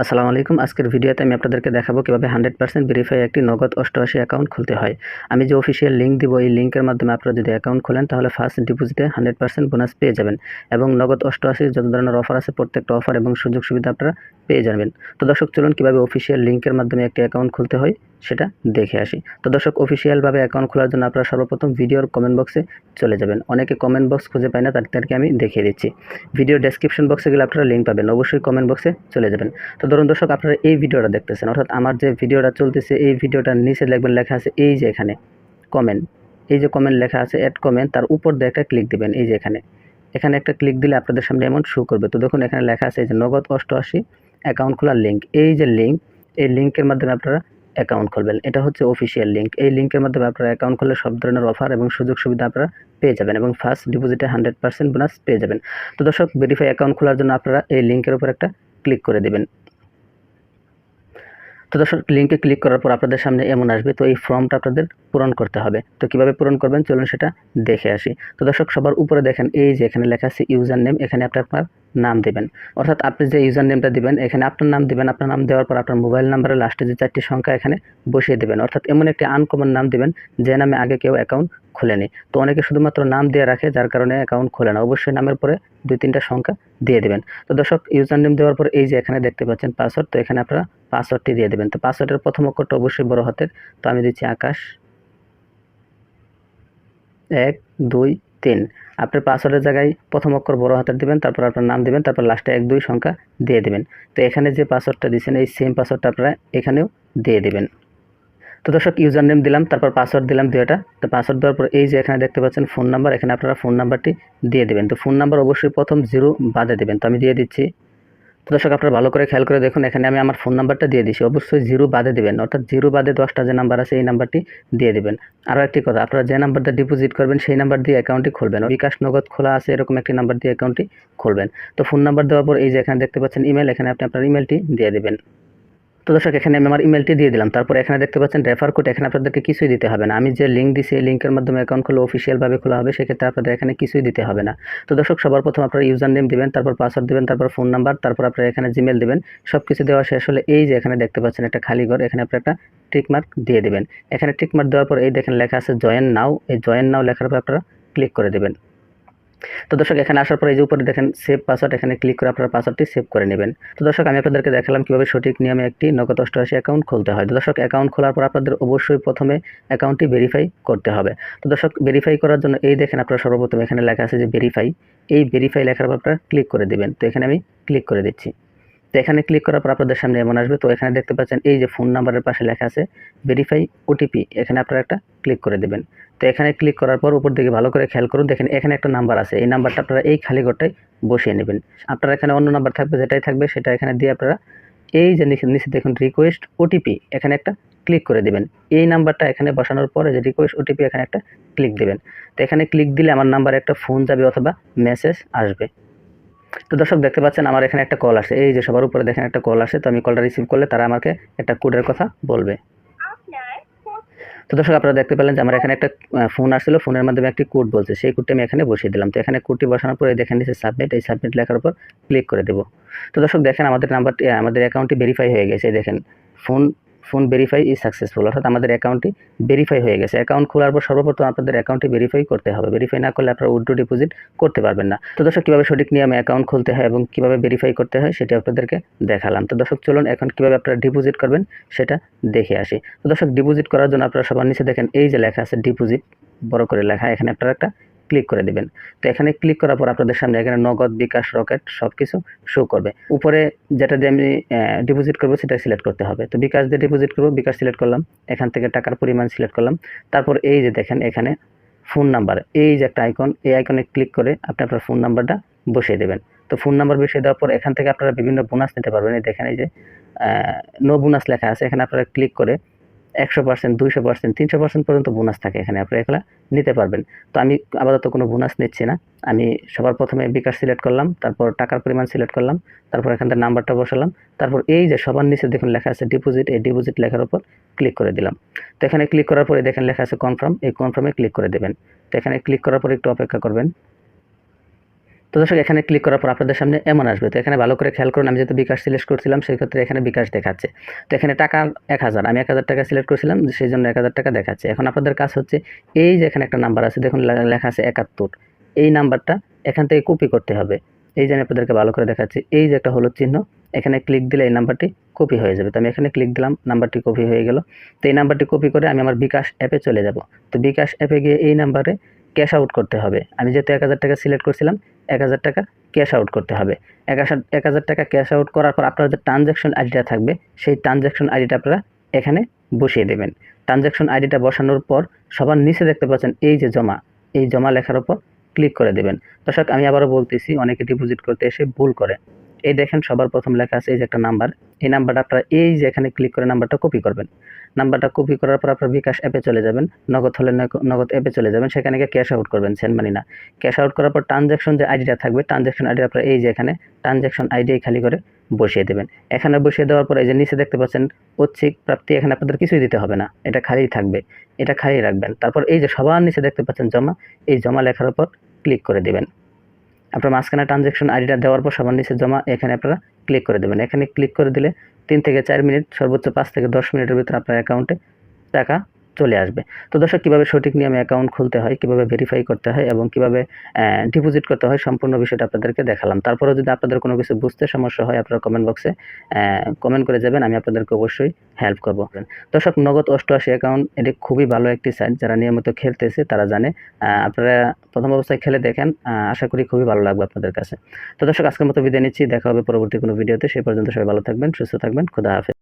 আসসালামু আলাইকুম। আজকের ভিডিওতে আমি আপনাদেরকে দেখাবো কিভাবে 100% ভেরিফাই একটি নগদ 88 অ্যাকাউন্ট খুলতে হয়। আমি যে অফিসিয়াল লিংক দিব, এই লিংকের মাধ্যমে আপনারা যদি অ্যাকাউন্ট খোলেন তাহলে ফার্স্ট ডিপোজিটে 100% বোনাস পেয়ে যাবেন এবং নগদ 88 যত ধরনের অফার আছে প্রত্যেকটা অফার এবং সুযোগ সুবিধা আপনারা পেয়ে যাবেন। তো দর্শক, চলুন কিভাবে অফিসিয়াল লিংকের মাধ্যমে একটি অ্যাকাউন্ট খুলতে হয় সেটা দেখে আসি। তো দর্শক, অফিসিয়ালভাবে অ্যাকাউন্ট খোলার জন্য আপনারা সর্বপ্রথম ভিডিওর কমেন্ট বক্সে চলে যাবেন। অনেকে কমেন্ট বক্স খুঁজে পায় না, তাদেরকে আমি দেখিয়ে দিচ্ছি। ভিডিও ডেসক্রিপশন বক্সে গেলে আপনারা লিঙ্ক পাবেন, অবশ্যই কমেন্ট বক্সে চলে যাবেন। তো ধরুন দর্শক, আপনারা এই ভিডিওটা দেখতেছেন, অর্থাৎ আমার যে ভিডিওটা চলতেছে এই ভিডিওটার নিচে দেখবেন লেখা আছে এই যে এখানে কমেন্ট। এই যে কমেন্ট লেখা আছে অ্যাড কমেন্ট, তার উপর দিয়ে একটা ক্লিক দিবেন। এই যে এখানে এখানে একটা ক্লিক দিলে আপনাদের সামনে এমন শো করবে। তো দেখুন এখানে লেখা আছে এই যে নগদ 88 অ্যাকাউন্ট খোলার লিঙ্ক। এই যে লিঙ্ক, এই লিঙ্কের মাধ্যমে আপনারা অ্যাকাউন্ট খুলবেন। এটা হচ্ছে অফিসিয়াল লিঙ্ক। এই লিঙ্কের মাধ্যমে আপনারা অ্যাকাউন্ট খুললে সব ধরনের অফার এবং সুযোগ সুবিধা আপনারা পেয়ে যাবেন এবং ফার্স্ট ডিপোজিটে 100% বোনাস পেয়ে যাবেন। তো দর্শক, ভেরিফাই অ্যাকাউন্ট খোলার জন্য আপনারা এই লিঙ্কের উপর একটা ক্লিক করে দেবেন। তো দর্শক, লিঙ্কে ক্লিক করার পর আপনাদের সামনে এমন আসবে। তো এই ফর্মটা আপনাদের পূরণ করতে হবে। তো কিভাবে পূরণ করবেন চলুন সেটা দেখে আসি। তো দর্শক, সবার উপরে দেখেন এই যে এখানে লেখা আছে ইউজার নেম। এখানে আপনি আপনার নাম দেবেন, অর্থাৎ আপনি যে ইউজার নেমটা দিবেন এখানে আপনার নাম দিবেন। আপনার নাম দেওয়ার পর আপনার মোবাইল নাম্বারের লাস্টে যে 4টি সংখ্যা এখানে বসিয়ে দেবেন, অর্থাৎ এমন একটি আনকমন নাম দিবেন যে নামে আগে কেউ অ্যাকাউন্ট খোলেনি। তো অনেকে শুধুমাত্র নাম দিয়ে রাখে, যার কারণে অ্যাকাউন্ট খোলে না। অবশ্যই নামের পরে 2-3টা সংখ্যা দিয়ে দেবেন। তো দর্শক, ইউজার নেম দেওয়ার পর এই যে এখানে দেখতে পাচ্ছেন পাসওয়ার্ড। তো এখানে আপনারা পাসওয়ার্ডটি দিয়ে দেবেন। তো পাসওয়ার্ডের প্রথম অক্ষরটা অবশ্যই বড় হাতের। তো আমি দিচ্ছি আকাশ 1 2 3। আপনার পাসওয়ার্ডের জায়গায় প্রথম অক্ষর বড় হাতের দিবেন, তারপর আপনার নাম দিবেন, তারপর লাস্টে 1 2 সংখ্যা দিয়ে দিবেন। তো এখানে যে পাসওয়ার্ডটা দিয়েছেন এই সেম পাসওয়ার্ডটা আপনারা এখানেও দিয়ে দিবেন। তো দর্শক, ইউজার নেম দিলাম, তারপর পাসওয়ার্ড দিলাম 2টা। তো পাসওয়ার্ড দেওয়ার পর এই যে এখানে দেখতে পাচ্ছেন ফোন নাম্বার, এখানে আপনারা ফোন নাম্বারটি দিয়ে দেবেন। তো ফোন নাম্বার অবশ্যই প্রথম 0 বাদে দেবেন। তো আমি দিয়ে দিচ্ছি। তো দর্শক, আপনারা ভালো করে খেয়াল করে দেখুন, এখানে আমি আমার ফোন নাম্বারটা দিয়ে দিছি। অবশ্যই 0 বাদে দেবেন, অর্থাৎ 0 বাদে 10টা যে নাম্বার আছে এই নাম্বারটি দিয়ে দেবেন। আরও একটি কথা, আপনারা যে নাম্বারটা ডিপোজিট করবেন সেই নাম্বার দিয়ে অ্যাকাউন্টটি খুলবেন। বিকাশ নগদ খোলা আছে এরকম একটি নাম্বার দিয়ে অ্যাকাউন্টটি খুলবেন। তো ফোন নাম্বার দেওয়ার পর এই যে এখানে দেখতে পাচ্ছেন ইমেল, এখানে আপনি আপনার ইমেলটি দিয়ে দেবেন। তো দর্শক, এখানে আমি আমার ইমেলটি দিয়ে দিলাম। তারপর এখানে দেখতে পাচ্ছেন রেফার কোড, এখানে আপনাদেরকে কিছুই দিতে হবে না। আমি যে লিঙ্ক দিছি এই লিঙ্কের মাধ্যমে অ্যাকাউন্ট খুলে অফিসিয়ালভাবে খোলা হবে, সেক্ষেত্রে আপনাদের এখানে কিছুই দিতে হবে না। তো দর্শক, সবার প্রথম আপনারা ইউজার নেম দিবেন, তারপর পাসওয়ার্ড দিবেন, তারপর ফোন নাম্বার, তারপর আপনারা এখানে জিমেল দিবেন। সব কিছু দেওয়া শেষ হলে এই যে এখানে দেখতে পাচ্ছেন একটা খালি ঘর, এখানে আপনারা একটা টিক মার্ক দিয়ে দেবেন। এখানে টিক মার্ক দেওয়ার পর এই দেখেন লেখা আছে জয়েন নাও। এই জয়েন নাও লেখার উপর আপনারা ক্লিক করে দেবেন। তো দর্শক, এখানে আসার পর এই যে উপরে দেখেন সেভ পাসওয়ার্ড, এখানে ক্লিক করে আপনারা পাসওয়ার্ডটি সেভ করে নেবেন। তো দর্শক, আমি আপনাদেরকে দেখালাম কিভাবে সঠিক নিয়মে একটি নগদ 88 অ্যাকাউন্ট খুলতে হয়। তো দর্শক, অ্যাকাউন্ট খোলার পর আপনাদের অবশ্যই প্রথমে অ্যাকাউন্টটি ভেরিফাই করতে হবে। তো দর্শক, ভেরিফাই করার জন্য এই দেখেন আপনারা সর্বপ্রথম এখানে লেখা আছে যে ভেরিফাই। এই ভেরিফাই লেখার উপর আপনারা ক্লিক করে দেবেন। তো এখানে আমি ক্লিক করে দিচ্ছি। তো এখানে ক্লিক করার পর আপনাদের সামনে এমন আসবে। তো এখানে দেখতে পাচ্ছেন এই যে ফোন নাম্বারের পাশে লেখা আছে ভেরিফাই ওটিপি, এখানে আপনারা একটা ক্লিক করে দেবেন। তো এখানে ক্লিক করার পর উপর দিকে ভালো করে খেয়াল করুন, দেখেন এখানে একটা নাম্বার আছে। এই নাম্বারটা আপনারা এই খালি ঘরটায় বসিয়ে নেবেন। আপনারা এখানে অন্য নাম্বার থাকবে, যেটাই থাকবে সেটা এখানে দিয়ে আপনারা এই যে নিচে দেখুন রিকোয়েস্ট ওটিপি, এখানে একটা ক্লিক করে দেবেন। এই নাম্বারটা এখানে বসানোর পরে যে রিকোয়েস্ট ওটিপি এখানে একটা ক্লিক দেবেন। তো এখানে ক্লিক দিলে আমার নাম্বারে একটা ফোন যাবে অথবা মেসেজ আসবে। তো দর্শক, দেখতে পাচ্ছেন আমার এখানে একটা কল আসে। এই যে সবার উপরে দেখেন একটা কল আসে। তো আমি কলটা রিসিভ করলে তারা আমাকে একটা কোডের কথা বলবে। তো দর্শক, আপনারা দেখতে পেলেন যে আমার এখানে একটা ফোন আসছিল, ফোনের মাধ্যমে একটি কোড বলছে, সেই কোডটি আমি এখানে বসিয়ে দিলাম। তো এখানে কোডটি বসানোর পরে দেখেন নিচে সাবমিট, এই সাবমিট লেখার উপর ক্লিক করে দেব। তো দর্শক, দেখেন আমাদের নাম্বারটি আমাদের অ্যাকাউন্টটি ভেরিফাই হয়ে গেছে। দেখেন phone phone verify is successful, অর্থাৎ আমাদের অ্যাকাউন্টটি ভেরিফাই হয়ে গেছে। অ্যাকাউন্ট খোলার পর সর্বপ্রথম আপনাদের অ্যাকাউন্টটি ভেরিফাই করতে হবে। ভেরিফাই না করলে আপনারা উইথড্র ডিপোজিট করতে পারবেন না। তো দর্শক, কীভাবে সঠিক নিয়মে অ্যাকাউন্ট খুলতে হয় এবং কীভাবে ভেরিফাই করতে হয় সেটা আপনাদেরকে দেখালাম। তো দর্শক, চলুন এখন কীভাবে আপনারা ডিপোজিট করবেন সেটা দেখে আসি। তো দর্শক, ডিপোজিট করার জন্য আপনারা সবার নিচে দেখেন এই যে লেখা আছে ডিপোজিট, বড় করে লেখা, এখানে আপনারা একটা ক্লিক করে দেবেন। তো এখানে ক্লিক করার পর আপনাদের সামনে এখানে নগদ, বিকাশ, রকেট সব কিছু শো করবে। উপরে যেটা দিয়ে আমি ডিপোজিট করবো সেটা সিলেক্ট করতে হবে। তো বিকাশ দিয়ে ডিপোজিট করবো, বিকাশ সিলেক্ট করলাম, এখান থেকে টাকার পরিমাণ সিলেক্ট করলাম। তারপর এই যে দেখেন এখানে ফোন নাম্বার, এই যে একটা আইকন, এই আইকনে ক্লিক করে আপনি আপনার ফোন নাম্বারটা বসিয়ে দেবেন। তো ফোন নাম্বার বসিয়ে দেওয়ার পর এখান থেকে আপনারা বিভিন্ন বোনাস নিতে পারবেন। এই দেখেন এই যে নো বোনাস লেখা আছে, এখানে আপনারা ক্লিক করে 100%, 200%, 300% পর্যন্ত বোনাস থাকে, এখানে আপনারা এগুলা নিতে পারবেন। তো আমি আপাতত কোনো বোনাস নিচ্ছি না। আমি সবার প্রথমে বিকাশ সিলেক্ট করলাম, তারপর টাকার পরিমাণ সিলেক্ট করলাম, তারপর এখান থেকে নাম্বারটা বসালাম, তারপর এই যে সবার নিচে দেখুন লেখা আছে ডিপোজিট, এই ডিপোজিট লেখার উপর ক্লিক করে দিলাম। তো এখানে ক্লিক করার পরে দেখেন লেখা আছে কনফার্ম, এই কনফার্মে ক্লিক করে দেবেন। তো এখানে ক্লিক করার পর একটু অপেক্ষা করবেন। তো দর্শক এখানে ক্লিক করার পর আপনাদের সামনে এমন আসবে। তো এখানে ভালো করে খেয়াল করুন, আমি যেহেতু বিকাশ সিলেক্ট করছিলাম সেই ক্ষেত্রে এখানে বিকাশ দেখাচ্ছে। তো এখানে টাকা 1000, আমি 1000 টাকা সিলেক্ট করছিলাম, সেই জন্য 1000 টাকা দেখাচ্ছে। এখন আপনাদের কাজ হচ্ছে এই যে এখানে একটা নাম্বার আছে, দেখুন লেখা আছে 71, এই নাম্বারটা এখান থেকে কপি করতে হবে। এই যে আমি আপনাদেরকে ভালো করে দেখাচ্ছি, এই যে একটা হলুদ চিহ্ন, এখানে ক্লিক দিলে এই নাম্বারটি কপি হয়ে যাবে। তো আমি এখানে ক্লিক দিলাম, নাম্বারটি কপি হয়ে গেল। তো এই নাম্বারটি কপি করে আমি আমার বিকাশ অ্যাপে চলে যাব। তো বিকাশ অ্যাপে গিয়ে এই নাম্বারে ক্যাশ আউট করতে হবে। আমি যেহেতু 1000 টাকা সিলেক্ট করছিলাম, 1000 টাকা ক্যাশ আউট করতে হবে। 1000 টাকা ক্যাশ আউট করার পর আপনার যে ট্রানজ্যাকশন আইডিটা থাকবে, সেই ট্রানজ্যাকশন আইডিটা আপনারা এখানে বসিয়ে দেবেন। ট্রানজ্যাকশন আইডিটা বসানোর পর সবার নিচে দেখতে পাচ্ছেন এই যে জমা, এই জমা লেখার উপর ক্লিক করে দেবেন। দর্শক আমি আবারও বলতেছি, অনেকে ডিপোজিট করতে এসে ভুল করে। এই দেখেন সবার প্রথম লেখা আছে এই যে একটা নাম্বার, এই নাম্বারটা আপনারা এই যে এখানে ক্লিক করে নাম্বারটা কপি করবেন। নাম্বারটা কপি করার পর আপনার বিকাশ অ্যাপে চলে যাবেন, নগদ হলে নগদ অ্যাপে চলে যাবেন, সেখানে গিয়ে ক্যাশ আউট করবেন, সেন্ড মানি না। ক্যাশ আউট করার পর ট্রানজ্যাকশন যে আইডিটা থাকবে, ট্রানজ্যাকশন আইডি আপনারা এই যে এখানে ট্রানজ্যাকশন আইডি খালি করে বসিয়ে দেবেন। এখানে বসিয়ে দেওয়ার পর এই যে নিচে দেখতে পাচ্ছেন ঐচ্ছিক প্রাপ্তি, এখানে আপনাদের কিছুই দিতে হবে না, এটা খালিই থাকবে, এটা খালি রাখবেন। তারপর এই যে সবার নিচে দেখতে পাচ্ছেন জমা, এই জমা লেখার উপর ক্লিক করে দিবেন। আপনার মাঝখানে ট্রানজ্যাকশন আইডিটা দেওয়ার পর সবার নিচে জমা, এখানে আপনারা ক্লিক করে দেবেন। এখানে ক্লিক করে দিলে 3 থেকে 4 মিনিট, সর্বোচ্চ 5 থেকে 10 মিনিটের ভিতরে আপনার অ্যাকাউন্টে টাকা চলে আসবে। তো দর্শক কীভাবে সঠিক নিয়মে অ্যাকাউন্ট খুলতে হয়, কীভাবে ভেরিফাই করতে হয় এবং কীভাবে ডিপোজিট করতে হয়, সম্পূর্ণ বিষয়টা আপনাদেরকে দেখালাম। তারপরেও যদি আপনাদের কোনো কিছু বুঝতে সমস্যা হয়, আপনারা কমেন্ট বক্সে কমেন্ট করে যাবেন, আমি আপনাদেরকে অবশ্যই হেল্প করব। দর্শক নগদ 88 অ্যাকাউন্ট, এটি খুবই ভালো একটি সাইট, যারা নিয়মিত খেলতেছে তারা জানে। আপনারা প্রথম অবস্থায় খেলে দেখেন, আশা করি খুবই ভালো লাগবে আপনাদের কাছে। তো দর্শক আজকের মতো বিদায় নিচ্ছি, দেখা হবে পরবর্তী কোনো ভিডিওতে। সেই পর্যন্ত সবাই ভালো থাকবেন, সুস্থ থাকবেন, খোদা হাফেজ।